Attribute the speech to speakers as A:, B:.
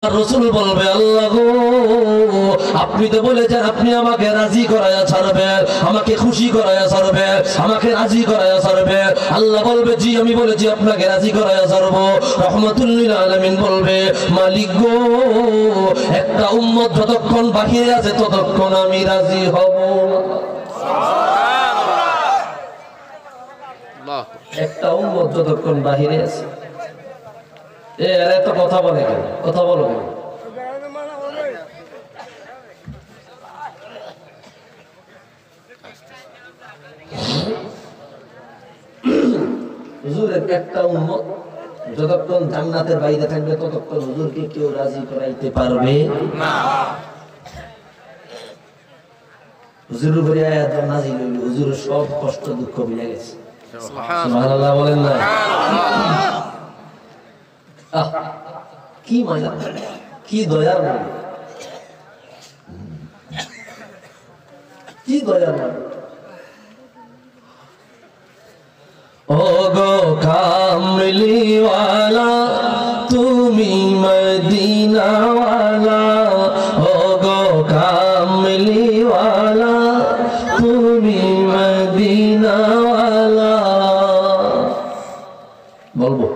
A: রাসূল বলবে আল্লাহ গো আপনি তো বলেছেন আপনি আমাকে রাজি করায়া ছাড়বেন, আমাকে খুশি করায়া ছাড়বেন, আমাকে রাজি করায়া ছাড়বেন। আল্লাহ বলবে জি আমি বলেছি আপনাকে রাজি করায়া ছাড়বো। রহমাতুল লিল আলামিন বলবে মালিক গো একটা উম্মত যতক্ষণ বাহিরে আছে ততক্ষণ আমি রাজি হব। সুবহানাল্লাহ। একটা উম্মত যতক্ষণ বাহিরে আছে এরা তো কথা বলে কেন, কথা বলো কেন? হুজুরের একটা উম্মত যতক্ষণ জান্নাতের বাইরে থাকবে ততক্ষণ হুজুরকে কেউ রাজি করাইতে পারবে না। হুজুরের উপরে আয়াত নাযিল হইল, হুজুরের সব কষ্ট দুঃখ মিলে গেছে। সুবহানাল্লাহ বলেন না? কি মায়া, কি দয়ার নবী, কি দয়ার নবী। ও গো কামলিওয়ালা তুমি মদিনাওয়ালা, ও গো কামলিওয়ালা তুমি মদিনাওয়ালা। বলবো